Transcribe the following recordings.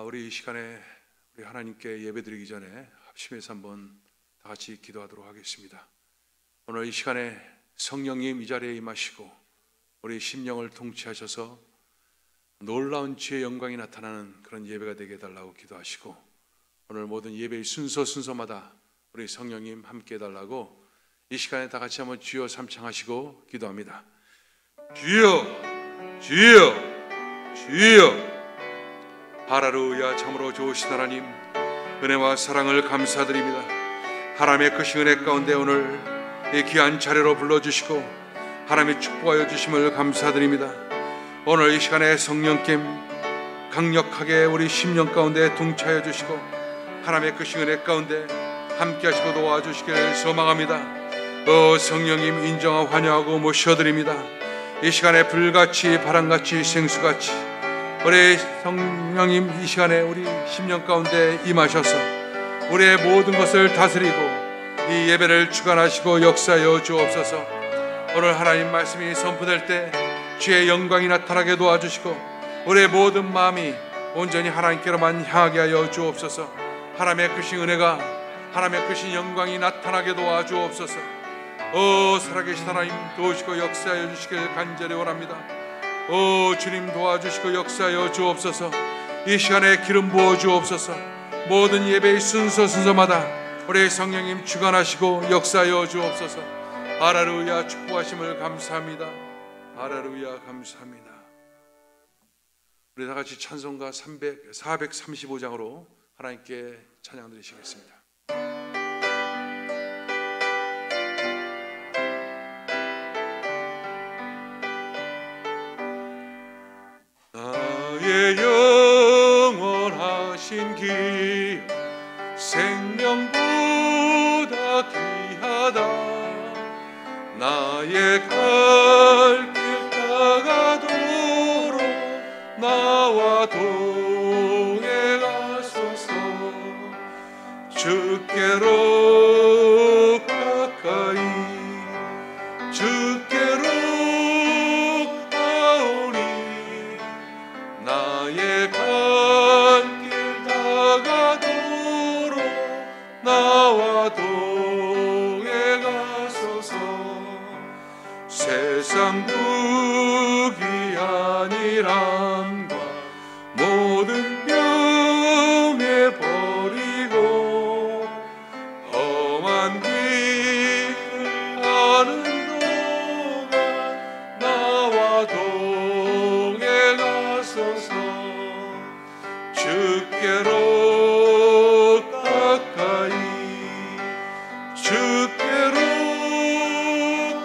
우리 이 시간에 우리 하나님께 예배드리기 전에 합심해서 한번 다 같이 기도하도록 하겠습니다. 오늘 이 시간에 성령님 이 자리에 임하시고 우리 심령을 통치하셔서 놀라운 주의 영광이 나타나는 그런 예배가 되게 해달라고 기도하시고, 오늘 모든 예배의 순서마다 우리 성령님 함께 해달라고 이 시간에 다 같이 한번 주여 삼창하시고 기도합니다. 주여, 주여, 주여. 할렐루야. 참으로 좋으신 하나님, 은혜와 사랑을 감사드립니다. 하나님의 크신 은혜 가운데 오늘 이 귀한 자리로 불러주시고 하나님이 축복하여 주심을 감사드립니다. 오늘 이 시간에 성령님 강력하게 우리 심령 가운데 동차여 주시고 하나님의 크신 은혜 가운데 함께 하시고 도와주시기를 소망합니다. 성령님 인정하고 환영하고 모셔드립니다. 이 시간에 불같이 바람같이 생수같이 우리 성령님 이 시간에 우리 심령 가운데 임하셔서 우리의 모든 것을 다스리고 이 예배를 주관하시고 역사하여 주옵소서. 오늘 하나님 말씀이 선포될 때 주의 영광이 나타나게 도와주시고 우리의 모든 마음이 온전히 하나님께로만 향하게 하여 주옵소서. 하나님의 크신 은혜가, 하나님의 크신 영광이 나타나게 도와주옵소서. 살아계신 하나님 도우시고 역사하여 주시길 간절히 원합니다. 주님 도와주시고 역사하여 주옵소서. 이 시간에 기름 부어 주옵소서. 모든 예배의 순서마다 우리 성령님 주관하시고 역사하여 주옵소서. 할렐루야. 축복하심을 감사합니다. 할렐루야. 감사합니다. 우리 다 같이 찬송가 435장으로 하나님께 찬양 드리시겠습니다. 나의 영원하신 길 생명보다 귀하다. 나의 갈 길 다가도록 나와 동행하소서. 주께로 가까이 주께로 가오니 나의 갈 길 다가도록 나와 동행하소서. 세상 부귀한이람과 모든 명예 버리고 험한 길을 가는 동안 나와 동행하소서. 주께로 가까이 주께로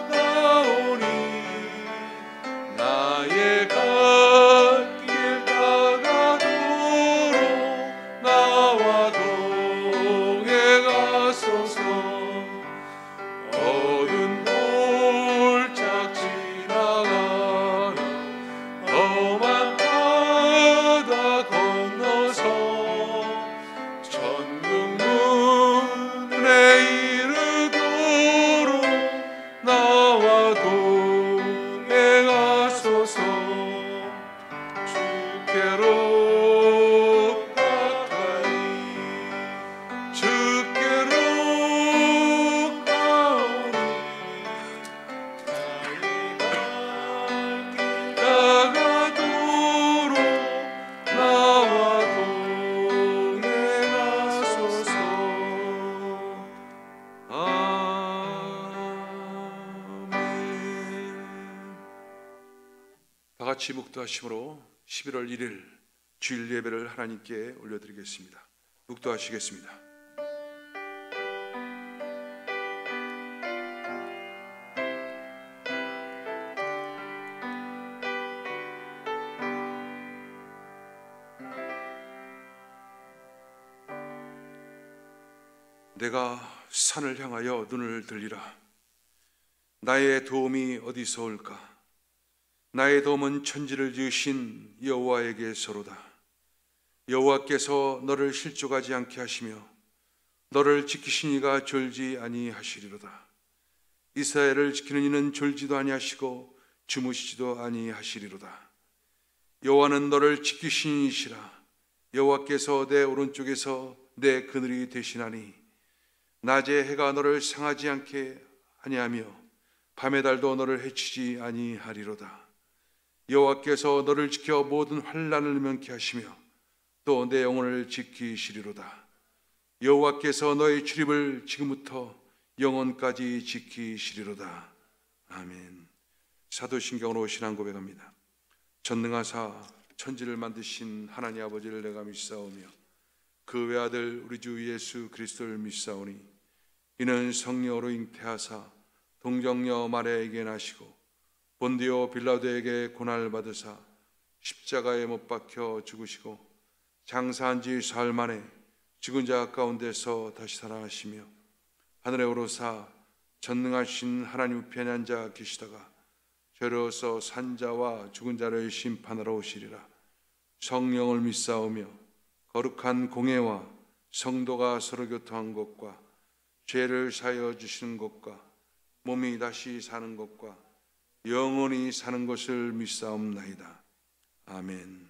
나오니 나의 갈 길 다가도록 나와 동행하소서. 어두운 골짝 지나가며 험한 바다 건너서 천국 문에 이르도록 나와 동행하소서. 주께로 가까이 주께로 가오니 나의 갈 길 다가도록 나와 동행하소서. 아멘. 다 같이 묵도하심으로 11월 1일 주일 예배를 하나님께 올려드리겠습니다. 묵도하시겠습니다. 내가 산을 향하여 눈을 들리라. 나의 도움이 어디서 올까? 나의 도움은 천지를 지으신 여호와에게서로다. 여호와께서 너를 실족하지 않게 하시며 너를 지키신 이가 졸지 아니하시리로다. 이스라엘을 지키는 이는 졸지도 아니하시고 주무시지도 아니하시리로다. 여호와는 너를 지키신 이시라. 여호와께서 내 오른쪽에서 내 그늘이 되시나니 낮에 해가 너를 상하지 않게 아니하며 밤의 달도 너를 해치지 아니하리로다. 여호와께서 너를 지켜 모든 환난을 면케 하시며 또 내 영혼을 지키시리로다. 여호와께서 너의 출입을 지금부터 영원까지 지키시리로다. 아멘. 사도신경으로 신앙 고백합니다. 전능하사 천지를 만드신 하나님 아버지를 내가 믿사오며 그 외아들 우리 주 예수 그리스도를 믿사오니 이는 성령으로 잉태하사 동정녀 마리아에게 나시고 본디오 빌라도에게 고난을 받으사 십자가에 못 박혀 죽으시고 장사한 지 사흘 만에 죽은 자 가운데서 다시 살아나시며 하늘에 오르사 전능하신 하나님 우편에 앉아 계시다가 죄로서 산자와 죽은 자를 심판하러 오시리라. 성령을 믿사오며 거룩한 공회와 성도가 서로 교통한 것과 죄를 사하여 주시는 것과 몸이 다시 사는 것과 영원히 사는 것을 믿사옵나이다. 아멘.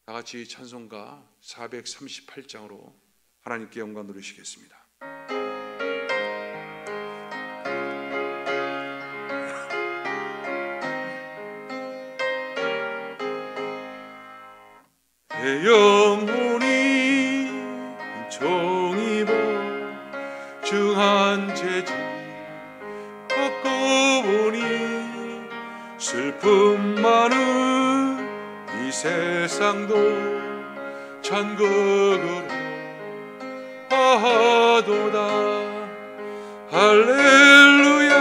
다 같이 찬송가 438장으로 하나님께 영광 돌리시겠습니다. 내 영혼이 종입어 중한 죄지 걷고 보니 슬픔 많은 이 세상도 천국으로 하도다. 할렐루야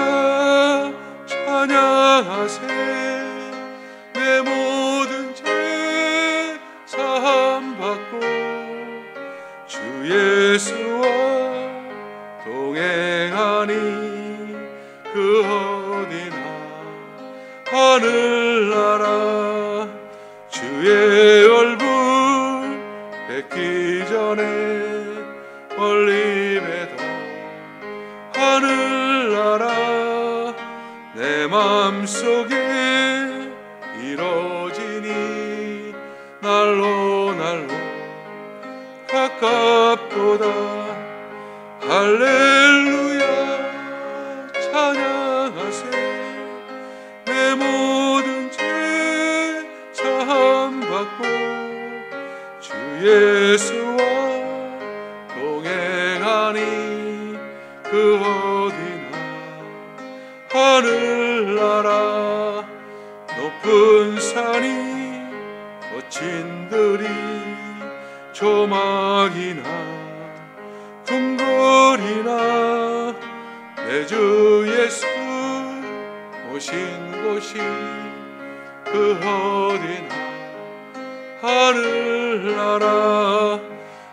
찬양하세. 내 모든 죄 사함받고 주 예수와 동행하니 그 어디나 하늘나라 주의 얼굴 뵙기 전에 멀리 뵈던 하늘나라 내 맘속에 이뤄지니 날로 가깝도다. 할렐루야 찬양하세. 내 모든 죄 사함받고 주 예수와 동행하니 그 어디나 하늘나라 높은 산이 거친 들이 조막이나 궁궐이나 내 주 예수 오신 곳이 그 어디나 하늘나라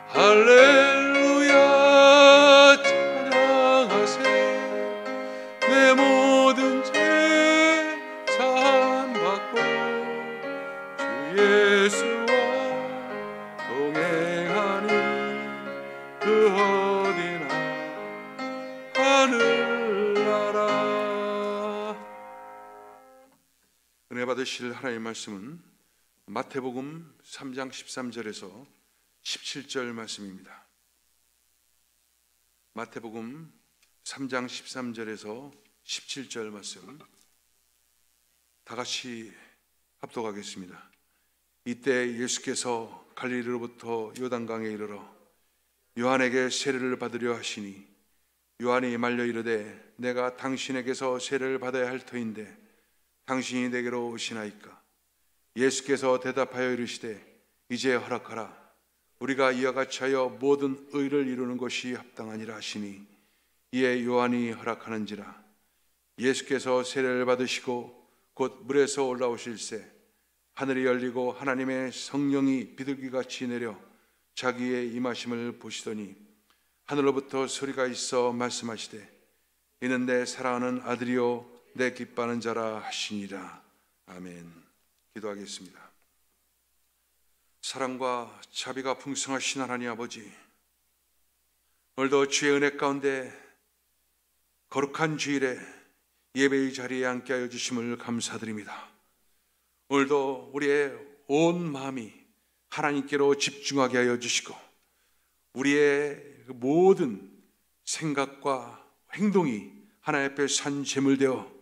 할렐루야 찬양하세. 내 모든 죄 사함받고 주 예수와 동행하니 그 어디나 하늘나라. 은혜 받으실 하나님의 말씀은 마태복음 3장 13절에서 17절 말씀입니다. 마태복음 3장 13절에서 17절 말씀 다 같이 합독하겠습니다. 이때 예수께서 갈릴리로부터 요단강에 이르러 요한에게 세례를 받으려 하시니 요한이 말려 이르되 내가 당신에게서 세례를 받아야 할 터인데 당신이 내게로 오시나이까? 예수께서 대답하여 이르시되 이제 허락하라. 우리가 이와 같이 하여 모든 의를 이루는 것이 합당하니라 하시니 이에 요한이 허락하는지라. 예수께서 세례를 받으시고 곧 물에서 올라오실새 하늘이 열리고 하나님의 성령이 비둘기같이 내려 자기의 임하심을 보시더니 하늘로부터 소리가 있어 말씀하시되 이는 내 사랑하는 아들이요 내 기뻐하는 자라 하시니라. 아멘. 기도하겠습니다. 사랑과 자비가 풍성하신 하나님 아버지, 오늘도 주의 은혜 가운데 거룩한 주일에 예배의 자리에 앉게 하여 주심을 감사드립니다. 오늘도 우리의 온 마음이 하나님께로 집중하게 하여 주시고, 우리의 모든 생각과 행동이 하나님 앞에 산 제물되어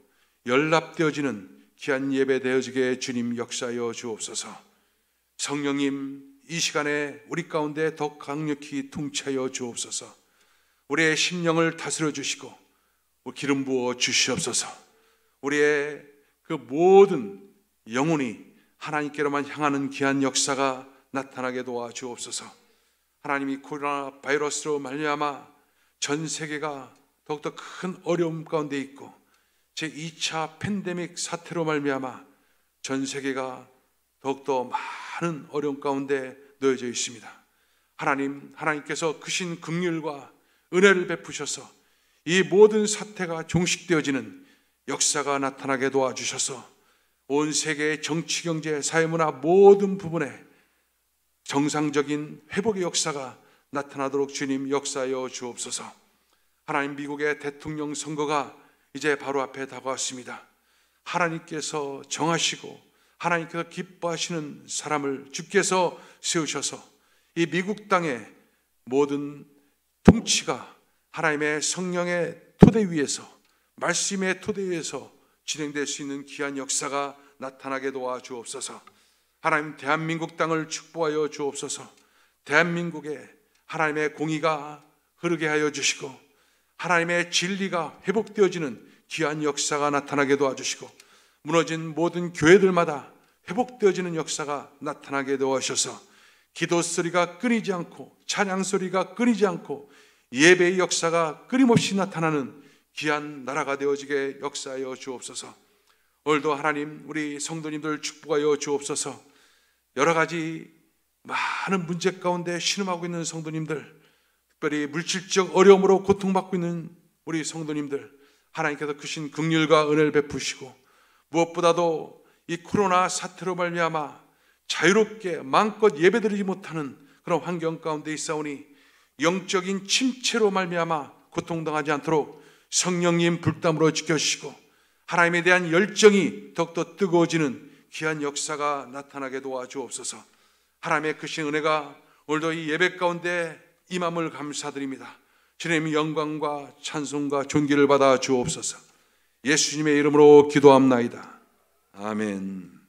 연락되어지는 귀한 예배 되어지게 주님 역사하여 주옵소서. 성령님, 이 시간에 우리 가운데 더 강력히 통치하여 주옵소서. 우리의 심령을 다스려 주시고 기름 부어 주시옵소서. 우리의 그 모든 영혼이 하나님께로만 향하는 귀한 역사가 나타나게 도와 주옵소서. 하나님이 코로나 바이러스로 말미암아 전 세계가 더욱더 큰 어려움 가운데 있고, 제2차 팬데믹 사태로 말미암아 전 세계가 더욱더 많은 어려움 가운데 놓여져 있습니다. 하나님께서 크신 긍휼과 은혜를 베푸셔서 이 모든 사태가 종식되어지는 역사가 나타나게 도와주셔서 온 세계의 정치, 경제, 사회문화 모든 부분에 정상적인 회복의 역사가 나타나도록 주님 역사하여 주옵소서. 하나님, 미국의 대통령 선거가 이제 바로 앞에 다가왔습니다. 하나님께서 정하시고 하나님께서 기뻐하시는 사람을 주께서 세우셔서 이 미국 땅의 모든 통치가 하나님의 성령의 토대 위에서, 말씀의 토대 위에서 진행될 수 있는 귀한 역사가 나타나게 도와 주옵소서. 하나님, 대한민국 땅을 축복하여 주옵소서. 대한민국에 하나님의 공의가 흐르게 하여 주시고 하나님의 진리가 회복되어지는 귀한 역사가 나타나게 도와주시고, 무너진 모든 교회들마다 회복되어지는 역사가 나타나게 도와주셔서 기도 소리가 끊이지 않고 찬양 소리가 끊이지 않고 예배의 역사가 끊임없이 나타나는 귀한 나라가 되어지게 역사하여 주옵소서. 오늘도 하나님, 우리 성도님들 축복하여 주옵소서. 여러 가지 많은 문제 가운데 신음하고 있는 성도님들, 특별히 물질적 어려움으로 고통받고 있는 우리 성도님들, 하나님께서 크신 긍휼과 은혜를 베푸시고, 무엇보다도 이 코로나 사태로 말미암아 자유롭게 마음껏 예배드리지 못하는 그런 환경 가운데 있사오니 영적인 침체로 말미암아 고통당하지 않도록 성령님 불담으로 지켜주시고 하나님에 대한 열정이 더욱더 뜨거워지는 귀한 역사가 나타나게 도와주옵소서. 하나님의 크신 은혜가 오늘도 이 예배 가운데 임함을 감사드립니다. 주님의 영광과 찬송과 존귀를 받아 주옵소서. 예수님의 이름으로 기도합나이다. 아멘.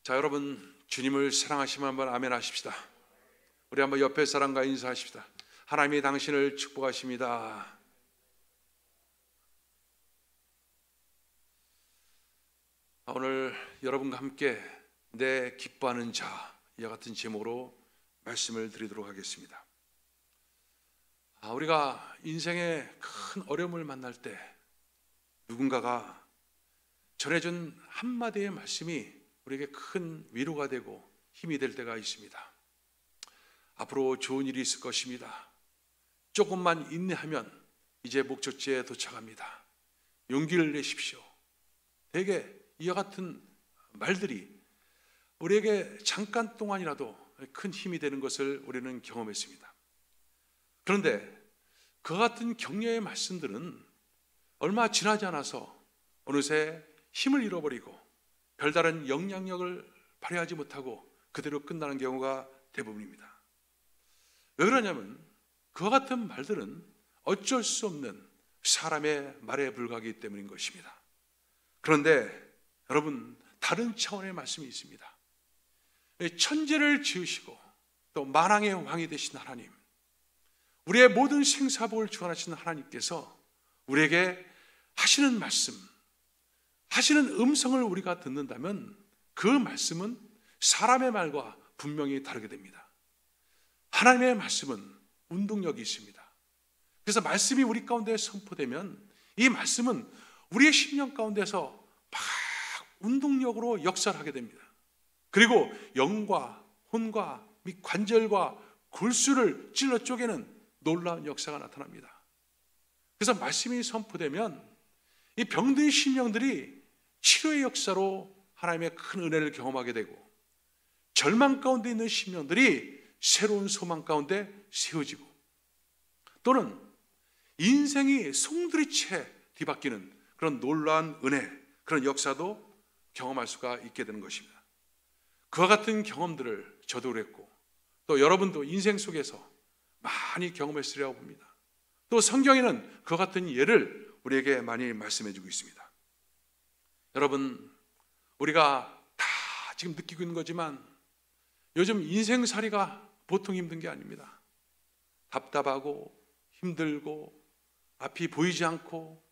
자, 여러분, 주님을 사랑하시면 한번 아멘 하십시다. 우리 한번 옆에 사람과 인사하십시다. 하나님이 당신을 축복하십니다. 오늘 여러분과 함께 내 기뻐하는 자, 이와 같은 제목으로 말씀을 드리도록 하겠습니다. 우리가 인생의 큰 어려움을 만날 때 누군가가 전해준 한마디의 말씀이 우리에게 큰 위로가 되고 힘이 될 때가 있습니다. 앞으로 좋은 일이 있을 것입니다. 조금만 인내하면 이제 목적지에 도착합니다. 용기를 내십시오. 대개 이와 같은 말들이 우리에게 잠깐 동안이라도 큰 힘이 되는 것을 우리는 경험했습니다. 그런데 그 같은 격려의 말씀들은 얼마 지나지 않아서 어느새 힘을 잃어버리고 별다른 영향력을 발휘하지 못하고 그대로 끝나는 경우가 대부분입니다. 왜 그러냐면 그와 같은 말들은 어쩔 수 없는 사람의 말에 불과하기 때문인 것입니다. 그런데 여러분, 다른 차원의 말씀이 있습니다. 천지를 지으시고 또 만왕의 왕이 되신 하나님, 우리의 모든 생사복을 주관하시는 하나님께서 우리에게 하시는 말씀, 하시는 음성을 우리가 듣는다면 그 말씀은 사람의 말과 분명히 다르게 됩니다. 하나님의 말씀은 운동력이 있습니다. 그래서 말씀이 우리 가운데 선포되면 이 말씀은 우리의 심령 가운데서 막 운동력으로 역사를 하게 됩니다. 그리고 영과 혼과 및 관절과 골수를 찔러 쪼개는 놀라운 역사가 나타납니다. 그래서 말씀이 선포되면 이 병든 심령들이 치료의 역사로 하나님의 큰 은혜를 경험하게 되고, 절망 가운데 있는 심령들이 새로운 소망 가운데 세워지고, 또는 인생이 송두리째 뒤바뀌는 그런 놀라운 은혜, 그런 역사도 경험할 수가 있게 되는 것입니다. 그와 같은 경험들을 저도 그랬고, 또 여러분도 인생 속에서 많이 경험했으리라고 봅니다. 또 성경에는 그와 같은 예를 우리에게 많이 말씀해 주고 있습니다. 여러분, 우리가 다 지금 느끼고 있는 거지만 요즘 인생살이가 보통 힘든 게 아닙니다. 답답하고 힘들고 앞이 보이지 않고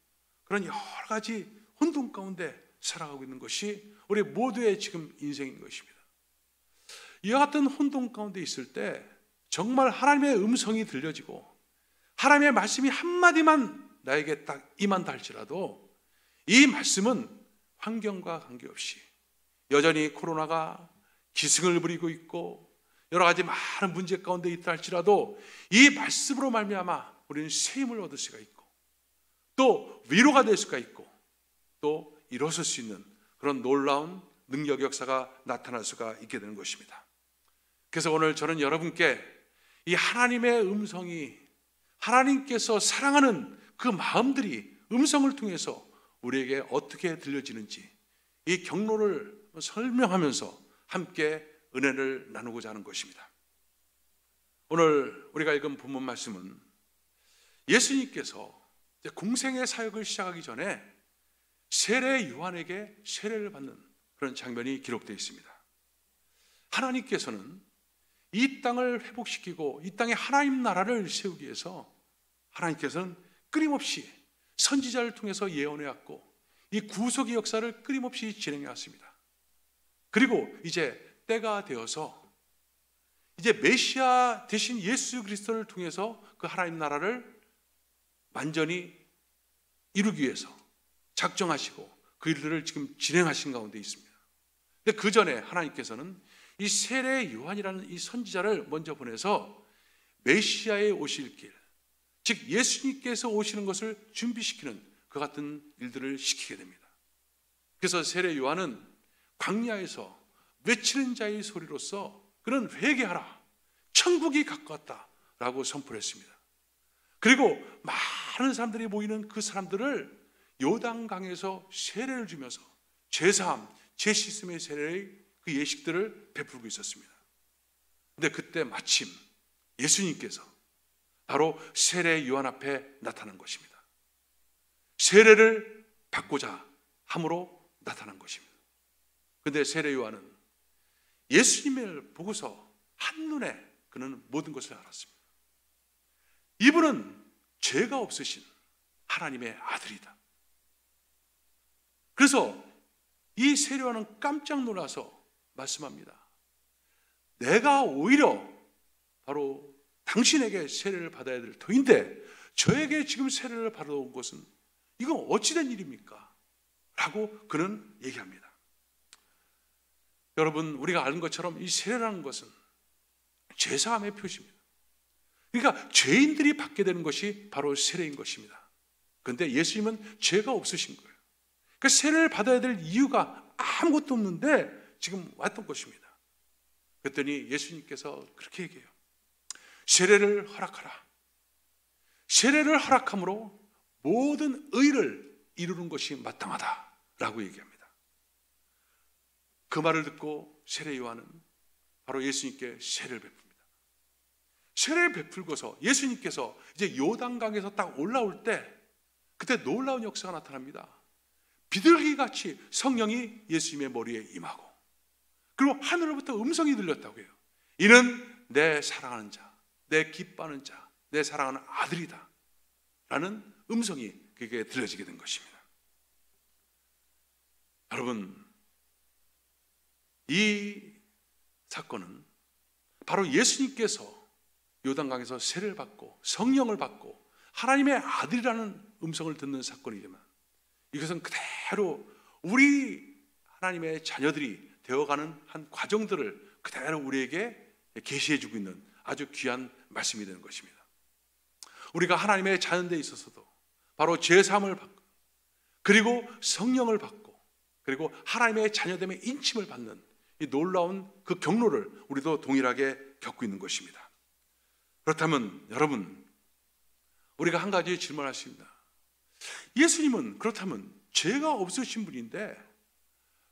그런 여러 가지 혼돈 가운데 살아가고 있는 것이 우리 모두의 지금 인생인 것입니다. 이와 같은 혼돈 가운데 있을 때 정말 하나님의 음성이 들려지고 하나님의 말씀이 한마디만 나에게 딱 임한다 할지라도 이 말씀은 환경과 관계없이 여전히 코로나가 기승을 부리고 있고 여러 가지 많은 문제 가운데 있다 할지라도 이 말씀으로 말미암아 우리는 새 힘을 얻을 수가 있고 또 위로가 될 수가 있고 또 일어설 수 있는 그런 놀라운 능력 역사가 나타날 수가 있게 되는 것입니다. 그래서 오늘 저는 여러분께 이 하나님의 음성이 하나님께서 사랑하는 그 마음들이 음성을 통해서 우리에게 어떻게 들려지는지 이 경로를 설명하면서 함께 은혜를 나누고자 하는 것입니다. 오늘 우리가 읽은 본문 말씀은 예수님께서 공생의 사역을 시작하기 전에 세례 요한에게 세례를 받는 그런 장면이 기록되어 있습니다. 하나님께서는 이 땅을 회복시키고 이 땅에 하나님 나라를 세우기 위해서 하나님께서는 끊임없이 선지자를 통해서 예언해왔고 이 구속의 역사를 끊임없이 진행해왔습니다. 그리고 이제 때가 되어서 이제 메시아 대신 예수 그리스도를 통해서 그 하나님 나라를 완전히 이루기 위해서 작정하시고 그 일들을 지금 진행하신 가운데 있습니다. 근데 그 전에 하나님께서는 이 세례 요한이라는 이 선지자를 먼저 보내서 메시아의 오실 길, 즉 예수님께서 오시는 것을 준비시키는 그 같은 일들을 시키게 됩니다. 그래서 세례 요한은 광야에서 외치는 자의 소리로서 그는 회개하라, 천국이 가까웠다라고 선포를 했습니다. 그리고 많은 사람들이 모이는 그 사람들을 요단강에서 세례를 주면서 제사함, 제시스의 세례의 그 예식들을 베풀고 있었습니다. 그런데 그때 마침 예수님께서 바로 세례 요한 앞에 나타난 것입니다. 세례를 받고자 함으로 나타난 것입니다. 그런데 세례 요한은 예수님을 보고서 한눈에 그는 모든 것을 알았습니다. 이분은 죄가 없으신 하나님의 아들이다. 그래서 이 세례 요한은 깜짝 놀라서 말씀합니다. 내가 오히려 바로 당신에게 세례를 받아야 될 터인데 저에게 지금 세례를 받아온 것은 이건 어찌된 일입니까? 라고 그는 얘기합니다. 여러분, 우리가 아는 것처럼 이 세례라는 것은 죄사함의 표시입니다. 그러니까 죄인들이 받게 되는 것이 바로 세례인 것입니다. 그런데 예수님은 죄가 없으신 거예요. 그러니까 세례를 받아야 될 이유가 아무것도 없는데 지금 왔던 것입니다. 그랬더니 예수님께서 그렇게 얘기해요. 세례를 허락하라. 세례를 허락함으로 모든 의를 이루는 것이 마땅하다라고 얘기합니다. 그 말을 듣고 세례 요한은 바로 예수님께 세례를 베풉니다. 세례를 베풀고서 예수님께서 이제 요단강에서 딱 올라올 때 그때 놀라운 역사가 나타납니다. 비둘기같이 성령이 예수님의 머리에 임하고 그리고 하늘로부터 음성이 들렸다고 해요. 이는 내 사랑하는 자, 내 기뻐하는 자, 내 사랑하는 아들이다 라는 음성이 그에게 들려지게 된 것입니다. 여러분, 이 사건은 바로 예수님께서 요단강에서 세례를 받고 성령을 받고 하나님의 아들이라는 음성을 듣는 사건이지만 이것은 그대로 우리 하나님의 자녀들이 되어가는 한 과정들을 그대로 우리에게 계시해주고 있는 아주 귀한 말씀이 되는 것입니다. 우리가 하나님의 자녀에 있어서도 바로 죄사함을 받고 그리고 성령을 받고 그리고 하나님의 자녀됨의 인침을 받는 이 놀라운 그 경로를 우리도 동일하게 겪고 있는 것입니다. 그렇다면 여러분, 우리가 한 가지 질문할 수 있습니다. 예수님은 그렇다면 죄가 없으신 분인데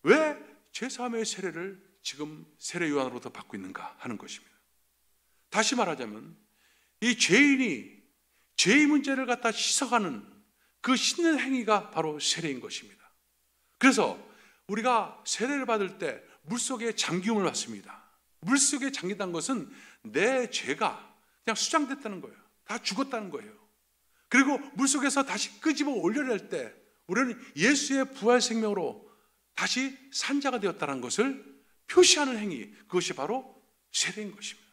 왜 죄사함의 세례를 지금 세례 요한으로부터 받고 있는가 하는 것입니다. 다시 말하자면 이 죄인이 죄의 문제를 갖다 씻어가는 그 씻는 행위가 바로 세례인 것입니다. 그래서 우리가 세례를 받을 때 물속에 잠김을 받습니다. 물속에 잠긴다는 것은 내 죄가 그냥 수장됐다는 거예요. 다 죽었다는 거예요. 그리고 물속에서 다시 끄집어 올려낼 때 우리는 예수의 부활 생명으로 다시 산자가 되었다는 것을 표시하는 행위, 그것이 바로 세례인 것입니다.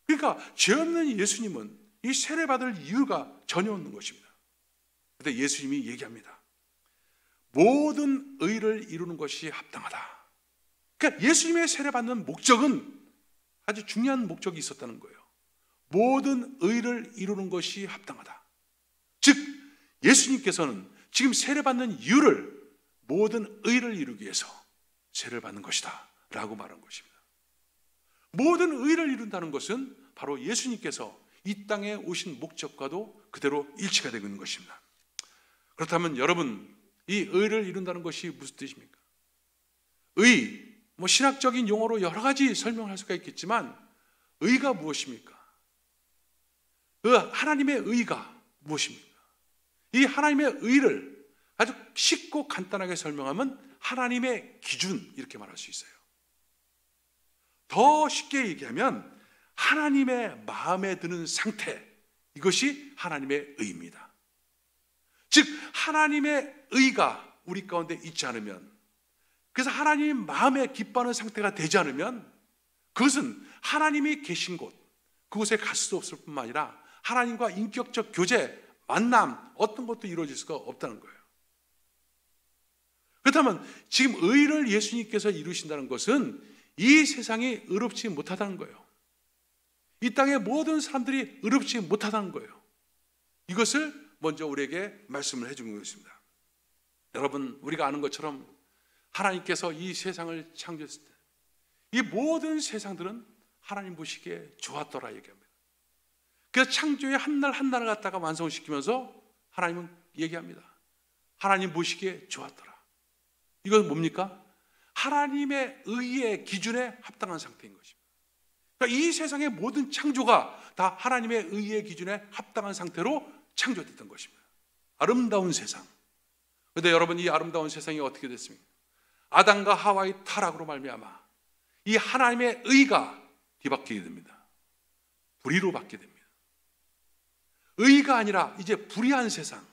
그러니까 죄 없는 예수님은 이 세례받을 이유가 전혀 없는 것입니다. 그런데 예수님이 얘기합니다. 모든 의를 이루는 것이 합당하다. 그러니까 예수님의 세례받는 목적은 아주 중요한 목적이 있었다는 거예요. 모든 의를 이루는 것이 합당하다. 즉 예수님께서는 지금 세례받는 이유를 모든 의를 이루기 위해서 세례를 받는 것이다 라고 말한 것입니다. 모든 의를 이룬다는 것은 바로 예수님께서 이 땅에 오신 목적과도 그대로 일치가 되고 있는 것입니다. 그렇다면 여러분, 이 의를 이룬다는 것이 무슨 뜻입니까? 의, 신학적인 용어로 여러 가지 설명할 수가 있겠지만 의가 무엇입니까? 하나님의 의가 무엇입니까? 이 하나님의 의를 아주 쉽고 간단하게 설명하면 하나님의 기준, 이렇게 말할 수 있어요. 더 쉽게 얘기하면 하나님의 마음에 드는 상태, 이것이 하나님의 의입니다. 즉 하나님의 의가 우리 가운데 있지 않으면, 그래서 하나님이 마음에 기뻐하는 상태가 되지 않으면 그것은 하나님이 계신 곳, 그곳에 갈 수 없을 뿐만 아니라 하나님과 인격적 교제, 만남, 어떤 것도 이루어질 수가 없다는 거예요. 그렇다면 지금 의를 예수님께서 이루신다는 것은 이 세상이 의롭지 못하다는 거예요. 이 땅의 모든 사람들이 의롭지 못하다는 거예요. 이것을 먼저 우리에게 말씀을 해주는 것입니다. 여러분, 우리가 아는 것처럼 하나님께서 이 세상을 창조했을 때 이 모든 세상들은 하나님 보시기에 좋았더라 얘기합니다. 그래서 창조의 한날 한날을 갖다가 완성시키면서 하나님은 얘기합니다. 하나님 보시기에 좋았더라. 이건 뭡니까? 하나님의 의의 기준에 합당한 상태인 것입니다. 그러니까 이 세상의 모든 창조가 다 하나님의 의의 기준에 합당한 상태로 창조됐던 것입니다. 아름다운 세상. 그런데 여러분, 이 아름다운 세상이 어떻게 됐습니까? 아담과 하와의 타락으로 말미암아 이 하나님의 의가 뒤바뀌게 됩니다. 불의로 바뀌게 됩니다. 의가 아니라 이제 불의한 세상,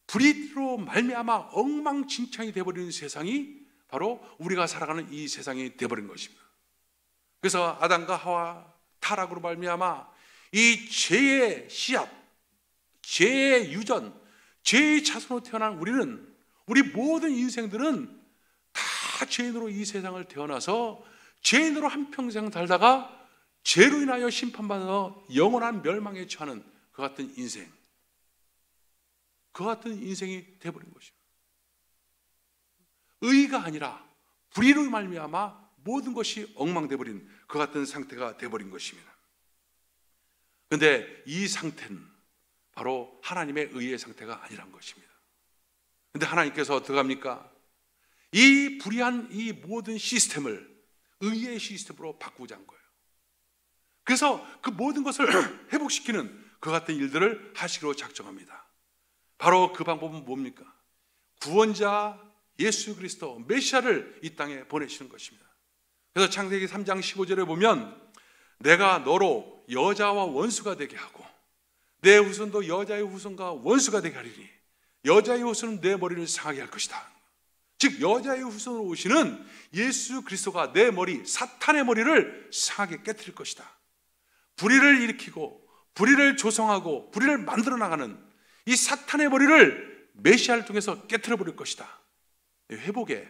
불의로 말미암아 엉망진창이 되어버리는 세상이 바로 우리가 살아가는 이 세상이 되어버린 것입니다. 그래서 아담과 하와 타락으로 말미암아 이 죄의 씨앗, 죄의 유전, 죄의 자손으로 태어난 우리는, 우리 모든 인생들은 다 죄인으로 이 세상을 태어나서 죄인으로 한평생 살다가 죄로 인하여 심판받아 영원한 멸망에 처하는 그 같은 인생, 그 같은 인생이 되어버린 것입니다. 의가 아니라 불의로 말미암아 모든 것이 엉망되어버린 그 같은 상태가 되어버린 것입니다. 그런데 이 상태는 바로 하나님의 의의 상태가 아니란 것입니다. 그런데 하나님께서 어떻게 합니까? 이 불의한 이 모든 시스템을 의의 시스템으로 바꾸자 한 거예요. 그래서 그 모든 것을 회복시키는 그 같은 일들을 하시기로 작정합니다. 바로 그 방법은 뭡니까? 구원자 예수 그리스도 메시아를 이 땅에 보내시는 것입니다. 그래서 창세기 3장 15절에 보면 내가 너로 여자와 원수가 되게 하고 내 후손도 여자의 후손과 원수가 되게 하리니 여자의 후손은 내 머리를 상하게 할 것이다. 즉 여자의 후손으로 오시는 예수 그리스도가 내 머리, 사탄의 머리를 상하게 깨트릴 것이다. 불의를 일으키고 불의를 조성하고 불의를 만들어 나가는 이 사탄의 머리를 메시아를 통해서 깨트려 버릴 것이다. 회복의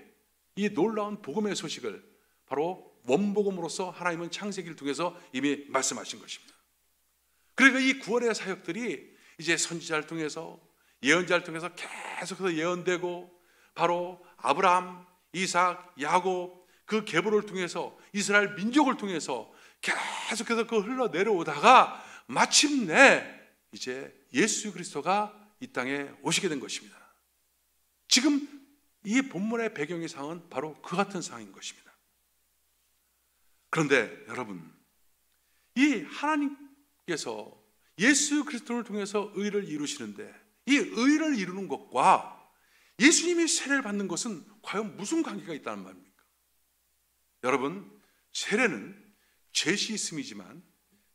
이 놀라운 복음의 소식을 바로 원복음으로서 하나님은 창세기를 통해서 이미 말씀하신 것입니다. 그러니까 이 구원의 사역들이 이제 선지자를 통해서 예언자를 통해서 계속해서 예언되고 바로 아브라함, 이삭, 야곱 그 계보를 통해서 이스라엘 민족을 통해서 계속해서 그 흘러 내려오다가 마침내 이제 예수 그리스도가 이 땅에 오시게 된 것입니다. 지금 이 본문의 배경의 상황은 바로 그 같은 상황인 것입니다. 그런데 여러분, 이 하나님께서 예수 그리스도를 통해서 의를 이루시는데 이 의를 이루는 것과 예수님이 세례를 받는 것은 과연 무슨 관계가 있다는 말입니까? 여러분, 세례는 죄시 있음이지만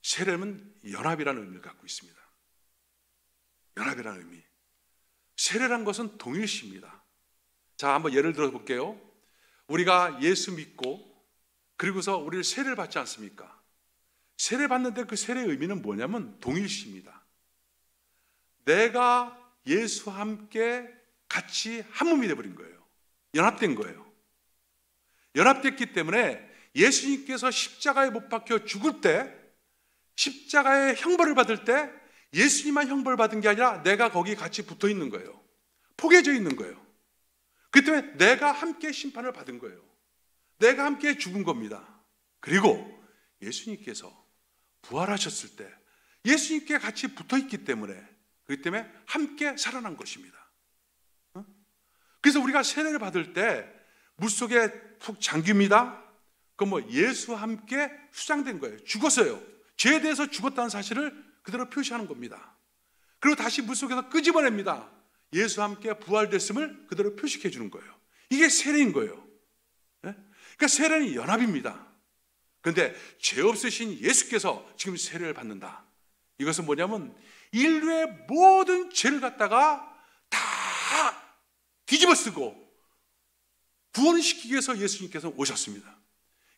세례는 연합이라는 의미를 갖고 있습니다. 연합이라는 의미. 세례란 것은 동일시입니다. 자, 한번 예를 들어 볼게요. 우리가 예수 믿고 그리고서 우리를 세례를 받지 않습니까? 세례 받는데 그 세례의 의미는 뭐냐면 동일시입니다. 내가 예수와 함께 같이 한 몸이 되어버린 거예요. 연합된 거예요. 연합됐기 때문에 예수님께서 십자가에 못 박혀 죽을 때, 십자가의 형벌을 받을 때 예수님만 형벌을 받은 게 아니라 내가 거기 같이 붙어 있는 거예요. 포개져 있는 거예요. 그렇기 때문에 내가 함께 심판을 받은 거예요. 내가 함께 죽은 겁니다. 그리고 예수님께서 부활하셨을 때 예수님께 같이 붙어 있기 때문에, 그렇기 때문에 함께 살아난 것입니다. 그래서 우리가 세례를 받을 때 물속에 푹 잠깁니다. 그럼 뭐 예수와 함께 수장된 거예요. 죽었어요. 죄에 대해서 죽었다는 사실을 그대로 표시하는 겁니다. 그리고 다시 물속에서 끄집어냅니다. 예수와 함께 부활됐음을 그대로 표시해 주는 거예요. 이게 세례인 거예요. 그러니까 세례는 연합입니다. 그런데 죄 없으신 예수께서 지금 세례를 받는다. 이것은 뭐냐면 인류의 모든 죄를 갖다가 다 뒤집어 쓰고 구원시키기 위해서 예수님께서 오셨습니다.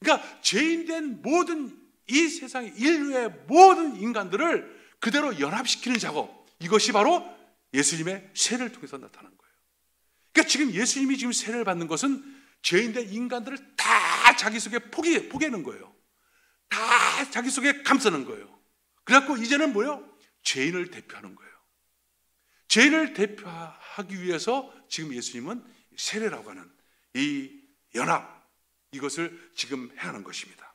그러니까 죄인된 모든 이 세상의 인류의 모든 인간들을 그대로 연합시키는 작업, 이것이 바로 예수님의 세례를 통해서 나타난 거예요. 그러니까 지금 예수님이 지금 세례를 받는 것은 죄인된 인간들을 다 자기 속에 포개는 거예요. 다 자기 속에 감싸는 거예요. 그래갖고 이제는 뭐예요? 죄인을 대표하는 거예요. 죄인을 대표하기 위해서 지금 예수님은 세례라고 하는 이 연합, 이것을 지금 해하는 것입니다.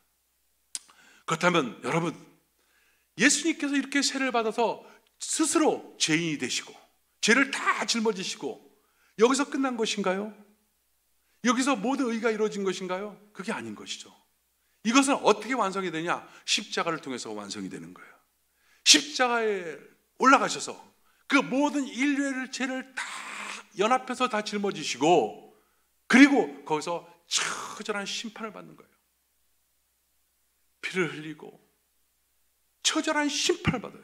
그렇다면 여러분, 예수님께서 이렇게 세례를 받아서 스스로 죄인이 되시고 죄를 다 짊어지시고 여기서 끝난 것인가요? 여기서 모든 의가 이루어진 것인가요? 그게 아닌 것이죠. 이것은 어떻게 완성이 되냐? 십자가를 통해서 완성이 되는 거예요. 십자가에 올라가셔서 그 모든 인류의 죄를 다 연합해서 다 짊어지시고, 그리고 거기서 처절한 심판을 받는 거예요. 피를 흘리고 처절한 심판을 받아요.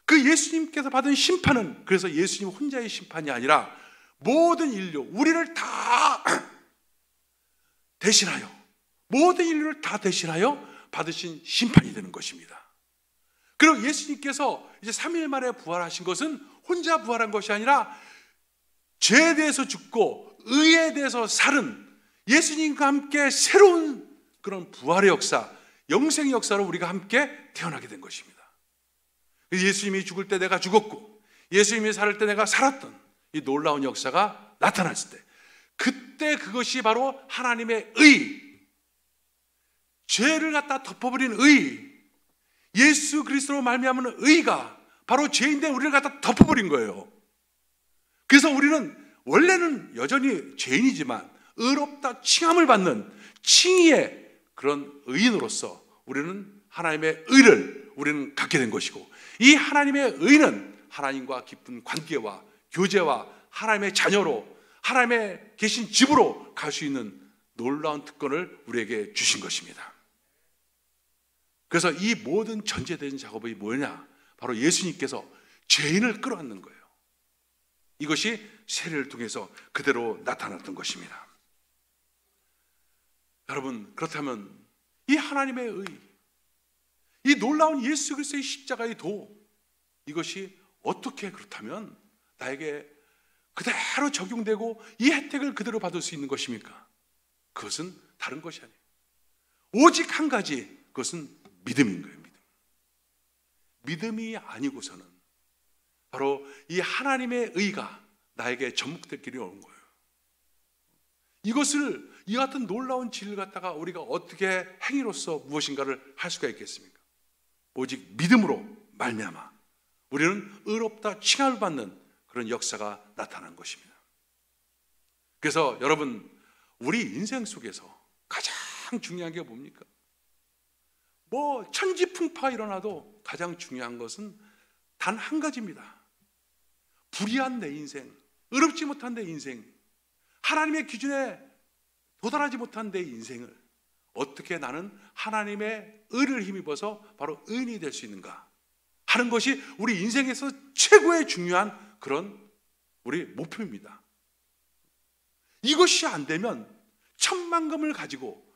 그 예수님께서 받은 심판은 그래서 예수님 혼자의 심판이 아니라 모든 인류, 우리를 다 대신하여, 모든 인류를 다 대신하여 받으신 심판이 되는 것입니다. 그리고 예수님께서 이제 3일 만에 부활하신 것은 혼자 부활한 것이 아니라 죄에 대해서 죽고 의에 대해서 살은 예수님과 함께 새로운 그런 부활의 역사, 영생의 역사로 우리가 함께 태어나게 된 것입니다. 예수님이 죽을 때 내가 죽었고 예수님이 살을 때 내가 살았던 이 놀라운 역사가 나타났을 때, 그때 그것이 바로 하나님의 의, 죄를 갖다 덮어버린 의, 예수 그리스도로 말미암은 의가 바로 죄인된 우리를 갖다 덮어버린 거예요. 그래서 우리는 원래는 여전히 죄인이지만 의롭다 칭함을 받는 칭의의 그런 의인으로서 우리는 하나님의 의를 우리는 갖게 된 것이고, 이 하나님의 의는 하나님과 깊은 관계와 교제와 하나님의 자녀로, 하나님의 계신 집으로 갈 수 있는 놀라운 특권을 우리에게 주신 것입니다. 그래서 이 모든 전제된 작업이 뭐냐? 바로 예수님께서 죄인을 끌어안는 거예요. 이것이 세례를 통해서 그대로 나타났던 것입니다. 여러분, 그렇다면 이 하나님의 의, 이 놀라운 예수 그리스도의 십자가의 도, 이것이 어떻게 그렇다면 나에게 그대로 적용되고 이 혜택을 그대로 받을 수 있는 것입니까? 그것은 다른 것이 아니에요. 오직 한 가지, 그것은 믿음인 거예요. 믿음이 아니고서는 바로 이 하나님의 의가 나에게 전복될 길이 오는 거예요. 이 같은 놀라운 진리를 갖다가 우리가 어떻게 행위로서 무엇인가를 할 수가 있겠습니까? 오직 믿음으로 말미암아 우리는 의롭다 칭함을 받는 그런 역사가 나타난 것입니다. 그래서 여러분, 우리 인생 속에서 가장 중요한 게 뭡니까? 뭐 천지풍파가 일어나도 가장 중요한 것은 단 한 가지입니다. 불의한 내 인생, 의롭지 못한 내 인생, 하나님의 기준에 도달하지 못한 내 인생을 어떻게 나는 하나님의 의를 힘입어서 바로 의인이 될 수 있는가 하는 것이 우리 인생에서 최고의 중요한 그런 우리 목표입니다. 이것이 안 되면 천만금을 가지고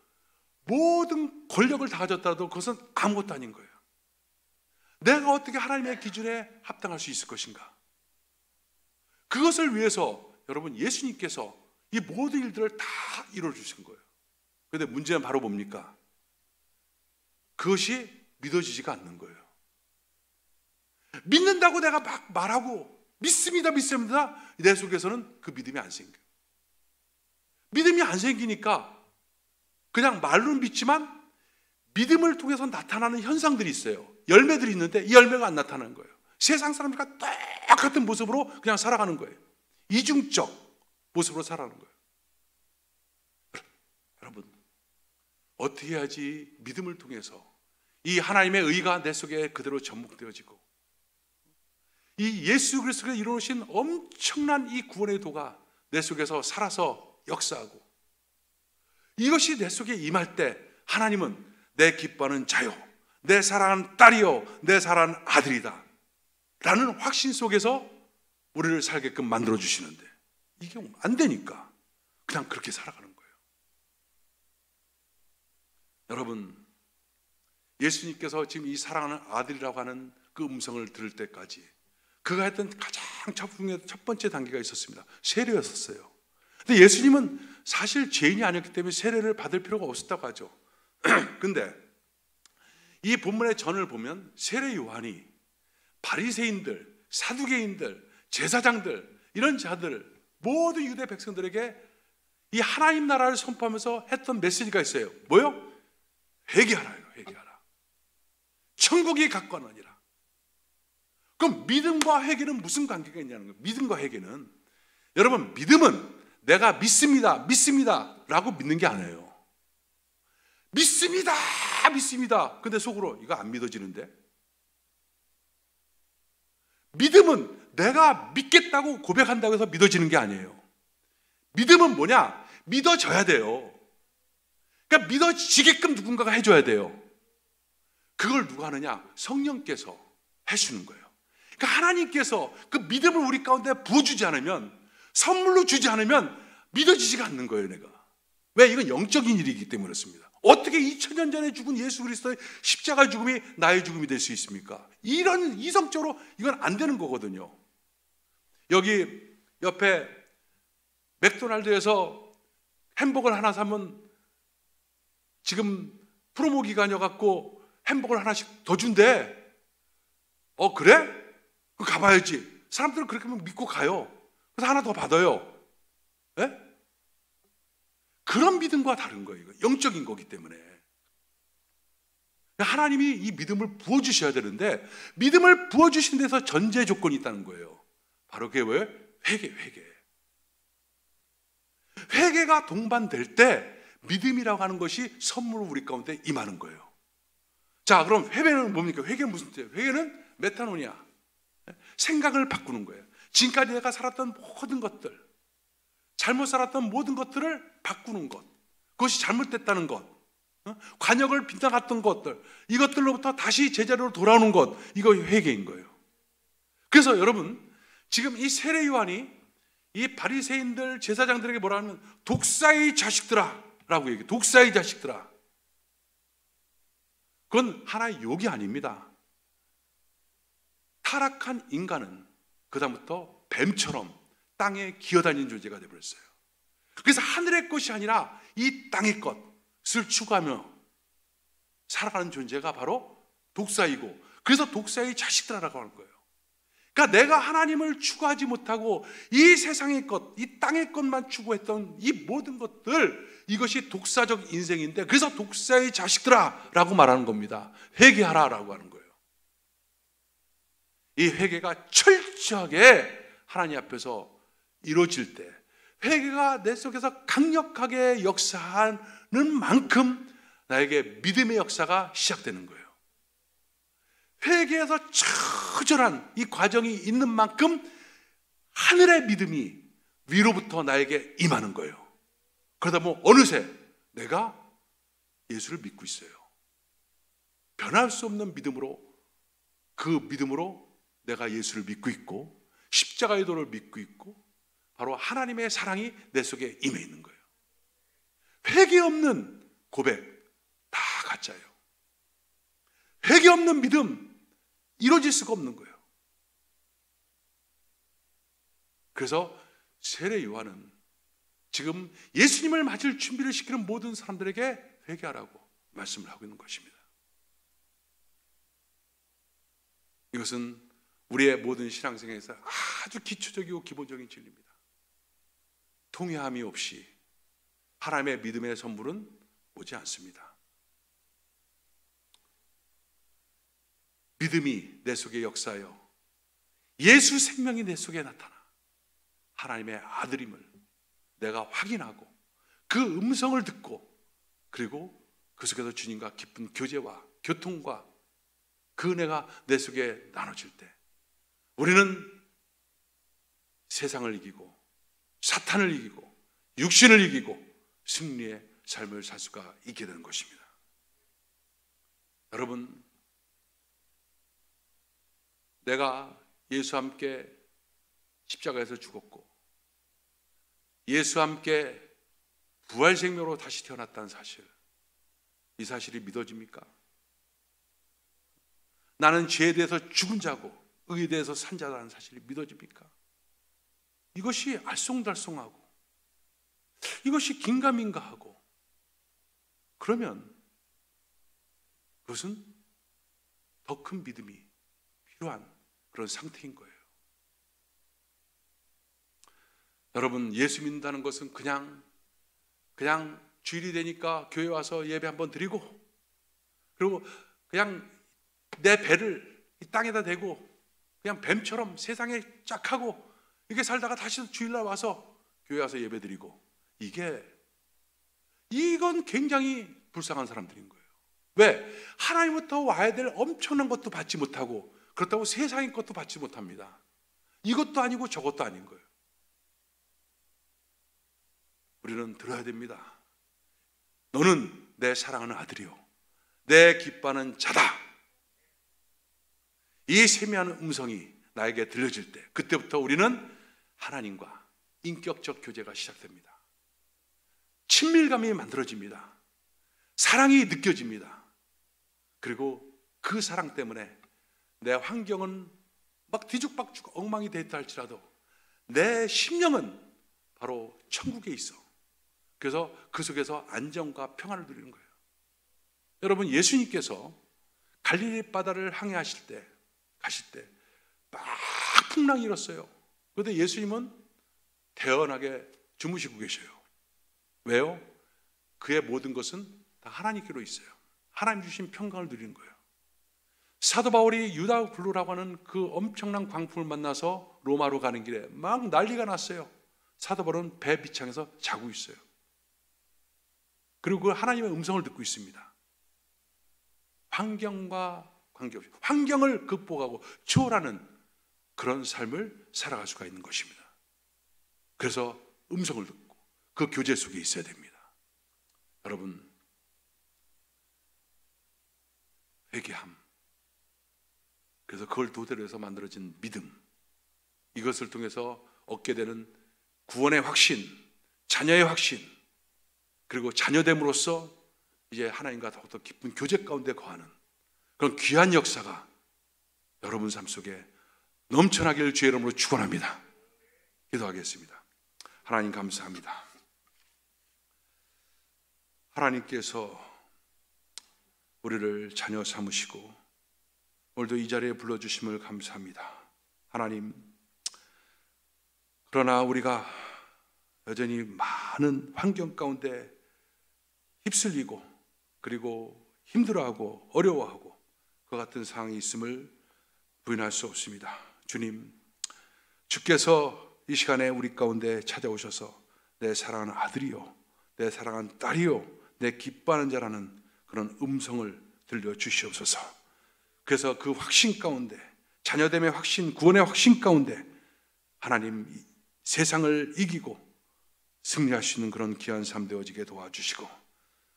모든 권력을 다 가졌다도 그것은 아무것도 아닌 거예요. 내가 어떻게 하나님의 기준에 합당할 수 있을 것인가? 그것을 위해서 여러분, 예수님께서 이 모든 일들을 다 이루어 주신 거예요. 그런데 문제는 바로 뭡니까? 그것이 믿어지지가 않는 거예요. 믿는다고 내가 막 말하고 믿습니다 내 속에서는 그 믿음이 안 생겨요. 믿음이 안 생기니까 그냥 말로는 믿지만 믿음을 통해서 나타나는 현상들이 있어요. 열매들이 있는데 이 열매가 안 나타나는 거예요. 세상 사람들과 똑같은 모습으로 그냥 살아가는 거예요. 이중적 모습으로 살아가는 거예요. 여러분, 어떻게 해야지 믿음을 통해서 이 하나님의 의가 내 속에 그대로 접목되어지고 이 예수 그리스도가 이루어진 엄청난 이 구원의 도가 내 속에서 살아서 역사하고 이것이 내 속에 임할 때 하나님은 내 기뻐하는 자요, 내 사랑하는 딸이요, 내 사랑하는 아들이다 라는 확신 속에서 우리를 살게끔 만들어 주시는데 이게 안 되니까 그냥 그렇게 살아가는 거예요. 여러분, 예수님께서 지금 이 사랑하는 아들이라고 하는 그 음성을 들을 때까지 그가 했던 가장 첫 번째 단계가 있었습니다. 세례였었어요. 근데 예수님은 사실 죄인이 아니었기 때문에 세례를 받을 필요가 없었다고 하죠. 근데 이 본문의 전을 보면 세례 요한이 바리새인들, 사두개인들, 제사장들 이런 자들 모든 유대 백성들에게 이 하나님 나라를 선포하면서 했던 메시지가 있어요. 뭐요? 회개하라요. 회개하라. 천국이 가까우니라. 그럼 믿음과 회개는 무슨 관계가 있냐는 거예요. 믿음과 회개는, 여러분, 믿음은 내가 믿습니다 라고 믿는 게 아니에요. 믿습니다 근데 속으로 이거 안 믿어지는데. 믿음은 내가 믿겠다고 고백한다고 해서 믿어지는 게 아니에요. 믿음은 뭐냐? 믿어져야 돼요. 그러니까 믿어지게끔 누군가가 해줘야 돼요. 그걸 누가 하느냐? 성령께서 해주는 거예요. 그러니까 하나님께서 그 믿음을 우리 가운데 부어주지 않으면, 선물로 주지 않으면 믿어지지가 않는 거예요. 내가 왜? 이건 영적인 일이기 때문에 그렇습니다. 어떻게 2000년 전에 죽은 예수 그리스도의 십자가 죽음이 나의 죽음이 될 수 있습니까? 이런 이성적으로 이건 안 되는 거거든요. 여기 옆에 맥도날드에서 햄버거를 하나 사면 지금 프로모 기간이어갖고 햄버거를 하나씩 더 준대. 그래? 그 가봐야지. 사람들은 그렇게 믿고 가요. 그래서 하나 더 받아요. 예? 그런 믿음과 다른 거예요. 영적인 거기 때문에. 하나님이 이 믿음을 부어주셔야 되는데, 믿음을 부어주신 데서 전제 조건이 있다는 거예요. 바로 그게 뭐예요? 회개. 회개가 동반될 때 믿음이라고 하는 것이 선물로 우리 가운데 임하는 거예요. 자, 그럼 회개는 뭡니까? 회개는 무슨 뜻이에요? 회개는 메타노니아, 생각을 바꾸는 거예요. 지금까지 내가 살았던 모든 것들, 잘못 살았던 모든 것들을 바꾸는 것, 그것이 잘못됐다는 것, 관역을 빗나갔던 것들, 이것들로부터 다시 제자리로 돌아오는 것, 이거 회개인 거예요. 그래서 여러분, 지금 이 세례 요한이 이 바리새인들, 제사장들에게 뭐라 하면 독사의 자식들아 라고 얘기해요. 독사의 자식들아. 그건 하나의 욕이 아닙니다. 타락한 인간은 그다음부터 뱀처럼 땅에 기어다니는 존재가 되어버렸어요. 그래서 하늘의 것이 아니라 이 땅의 것을 추구하며 살아가는 존재가 바로 독사이고, 그래서 독사의 자식들이라고 하는 거예요. 그러니까 내가 하나님을 추구하지 못하고 이 세상의 것, 이 땅의 것만 추구했던 이 모든 것들, 이것이 독사적 인생인데, 그래서 독사의 자식들아 라고 말하는 겁니다. 회개하라 라고 하는 거예요. 이 회개가 철저하게 하나님 앞에서 이루어질 때, 회개가 내 속에서 강력하게 역사하는 만큼 나에게 믿음의 역사가 시작되는 거예요. 회개에서 처절한 이 과정이 있는 만큼 하늘의 믿음이 위로부터 나에게 임하는 거예요. 그러다 보면 어느새 내가 예수를 믿고 있어요. 변할 수 없는 믿음으로, 그 믿음으로 내가 예수를 믿고 있고 십자가의 도를 믿고 있고 바로 하나님의 사랑이 내 속에 임해 있는 거예요. 회개 없는 고백 다 가짜예요. 회개 없는 믿음 이루어질 수가 없는 거예요. 그래서 세례 요한은 지금 예수님을 맞을 준비를 시키는 모든 사람들에게 회개하라고 말씀을 하고 있는 것입니다. 이것은 우리의 모든 신앙생활에서 아주 기초적이고 기본적인 진리입니다. 통회함이 없이 하나님의 믿음의 선물은 오지 않습니다. 믿음이 내 속에 역사하여 예수 생명이 내 속에 나타나 하나님의 아들임을 내가 확인하고 그 음성을 듣고, 그리고 그 속에서 주님과 깊은 교제와 교통과 그 은혜가 내 속에 나눠질 때 우리는 세상을 이기고 사탄을 이기고 육신을 이기고 승리의 삶을 살 수가 있게 되는 것입니다. 여러분, 내가 예수와 함께 십자가에서 죽었고 예수와 함께 부활생명으로 다시 태어났다는 사실, 이 사실이 믿어집니까? 나는 죄에 대해서 죽은 자고 의에 대해서 산 자라는 사실이 믿어집니까? 이것이 알쏭달쏭하고 이것이 긴가민가하고, 그러면 그것은 더 큰 믿음이 필요한 그런 상태인 거예요. 여러분, 예수 믿는다는 것은 그냥 주일이 되니까 교회 와서 예배 한번 드리고, 그리고 그냥 내 배를 이 땅에다 대고 그냥 뱀처럼 세상에 쫙 하고 이렇게 살다가 다시 주일날 와서 교회 와서 예배 드리고, 이건 굉장히 불쌍한 사람들인 거예요. 왜? 하나님부터 와야 될 엄청난 것도 받지 못하고, 그렇다고 세상의 것도 받지 못합니다. 이것도 아니고 저것도 아닌 거예요. 우리는 들어야 됩니다. 너는 내 사랑하는 아들이요 내 기뻐하는 자다. 이 세미한 음성이 나에게 들려질 때, 그때부터 우리는 하나님과 인격적 교제가 시작됩니다. 친밀감이 만들어집니다. 사랑이 느껴집니다. 그리고 그 사랑 때문에 내 환경은 막 뒤죽박죽 엉망이 되었다 할지라도 내 심령은 바로 천국에 있어. 그래서 그 속에서 안정과 평안을 누리는 거예요. 여러분, 예수님께서 갈릴리 바다를 항해하실 때, 가실 때 막 풍랑이 일었어요. 그런데 예수님은 대언하게 주무시고 계셔요. 왜요? 그의 모든 것은 다 하나님께로 있어요. 하나님 주신 평강을 누리는 거예요. 사도 바울이 유다 블루라고 하는 그 엄청난 광풍을 만나서 로마로 가는 길에 막 난리가 났어요. 사도 바울은 배 밑창에서 자고 있어요. 그리고 그 하나님의 음성을 듣고 있습니다. 환경과 관계없이 환경을 극복하고 초월하는 그런 삶을 살아갈 수가 있는 것입니다. 그래서 음성을 듣고 그 교제 속에 있어야 됩니다. 여러분, 회개함, 그래서 그걸 토대로 해서 만들어진 믿음, 이것을 통해서 얻게 되는 구원의 확신, 자녀의 확신, 그리고 자녀됨으로써 이제 하나님과 더욱더 깊은 교제 가운데 거하는 그런 귀한 역사가 여러분 삶 속에 넘쳐나기를 주의 이름으로 축원합니다. 기도하겠습니다. 하나님 감사합니다. 하나님께서 우리를 자녀 삼으시고 오늘도 이 자리에 불러주심을 감사합니다. 하나님, 그러나 우리가 여전히 많은 환경 가운데 휩쓸리고 그리고 힘들어하고 어려워하고 그 같은 상황이 있음을 부인할 수 없습니다. 주님, 주께서 이 시간에 우리 가운데 찾아오셔서 내 사랑하는 아들이요, 내 사랑하는 딸이요, 내 기뻐하는 자라는 그런 음성을 들려주시옵소서. 그래서 그 확신 가운데, 자녀됨의 확신, 구원의 확신 가운데 하나님, 세상을 이기고 승리할 수 있는 그런 귀한 삶 되어지게 도와주시고,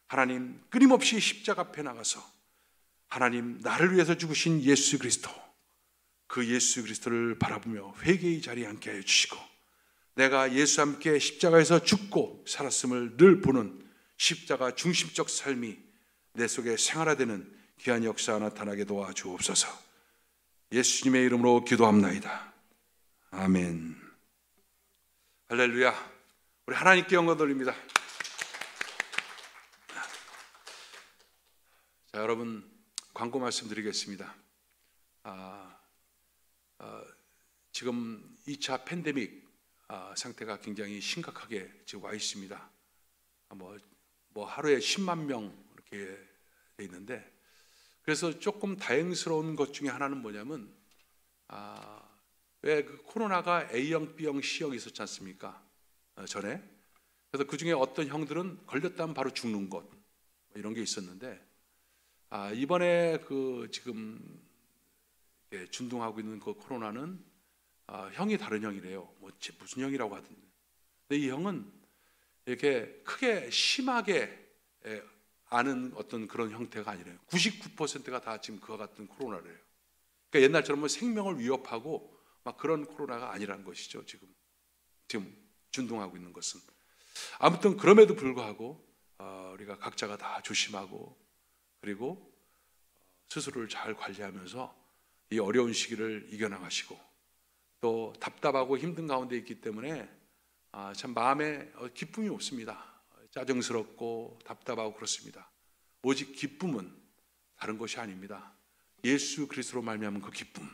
하나님, 끊임없이 십자가 앞에 나가서 하나님, 나를 위해서 죽으신 예수 그리스도, 그 예수 그리스도를 바라보며 회개의 자리에 앉게 하여 주시고, 내가 예수와 함께 십자가에서 죽고 살았음을 늘 보는 십자가 중심적 삶이 내 속에 생활화되는 귀한 역사 나타나게 도와주옵소서. 예수님의 이름으로 기도합나이다. 아멘. 할렐루야. 우리 하나님께 영광 돌립니다. 자, 여러분, 광고 말씀드리겠습니다. 지금 2차 팬데믹 상태가 굉장히 심각하게 지금 와 있습니다. 뭐 하루에 10만 명 이렇게 돼 있는데, 그래서 조금 다행스러운 것 중에 하나는 뭐냐면, 왜 그 코로나가 A형, B형, C형 있었지 않습니까? 전에. 그래서 그 중에 어떤 형들은 걸렸다면 바로 죽는 것, 이런 게 있었는데, 이번에 그 지금 준동하고 있는 그 코로나는 형이 다른 형이래요. 무슨 형이라고 하던데. 근데 이 형은 이렇게 크게 심하게 아는 어떤 그런 형태가 아니래요. 99%가 다 지금 그와 같은 코로나래요. 그러니까 옛날처럼 뭐 생명을 위협하고 막 그런 코로나가 아니라는 것이죠. 지금 준동하고 있는 것은. 아무튼 그럼에도 불구하고 우리가 각자가 다 조심하고, 그리고 스스로를 잘 관리하면서 이 어려운 시기를 이겨나가시고, 또 답답하고 힘든 가운데 있기 때문에 참 마음에 기쁨이 없습니다. 짜증스럽고 답답하고 그렇습니다. 오직 기쁨은 다른 것이 아닙니다. 예수 그리스도로 말미암은 그 기쁨,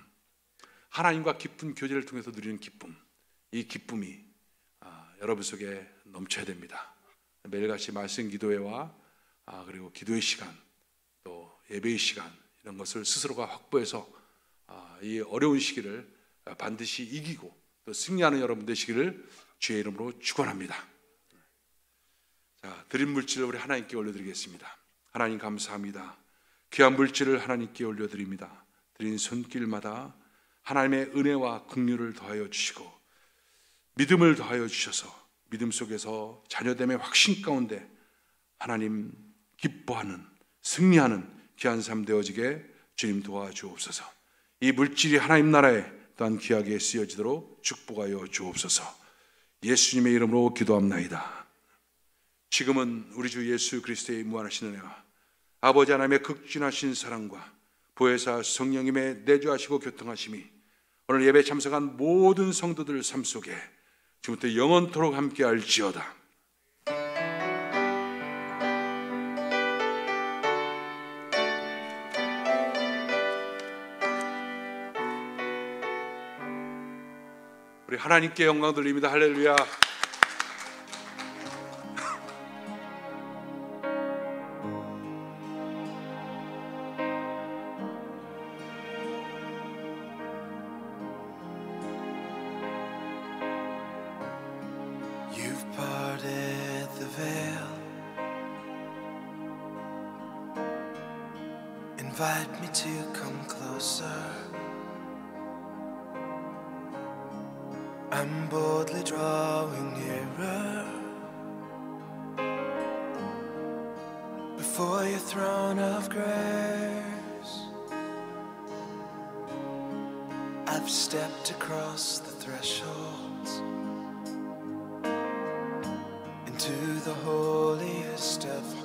하나님과 깊은 교제를 통해서 누리는 기쁨, 이 기쁨이 여러분 속에 넘쳐야 됩니다. 매일같이 말씀 기도회와 그리고 기도의 시간, 또 예배의 시간, 이런 것을 스스로가 확보해서 이 어려운 시기를 반드시 이기고 또 승리하는 여러분 되시기를 주의 이름으로 축원합니다. 자, 드린 물질을 우리 하나님께 올려드리겠습니다. 하나님 감사합니다. 귀한 물질을 하나님께 올려드립니다. 드린 손길마다 하나님의 은혜와 긍휼을 더하여 주시고 믿음을 더하여 주셔서 믿음 속에서 자녀됨의 확신 가운데 하나님 기뻐하는, 승리하는 귀한 삶 되어지게 주님 도와주옵소서. 이 물질이 하나님 나라에 또한 귀하게 쓰여지도록 축복하여 주옵소서. 예수님의 이름으로 기도합나이다. 지금은 우리 주 예수 그리스도의 무한하신 은혜와 아버지 하나님의 극진하신 사랑과 보혜사 성령님의 내주하시고 교통하심이 오늘 예배 참석한 모든 성도들 삶 속에 지금부터 영원토록 함께 할지어다. 우리 하나님께 영광 돌립니다. 할렐루야. You've parted the veil, invite me to come closer. I'm boldly drawing nearer before your throne of grace. I've stepped across the thresholds into the holiest of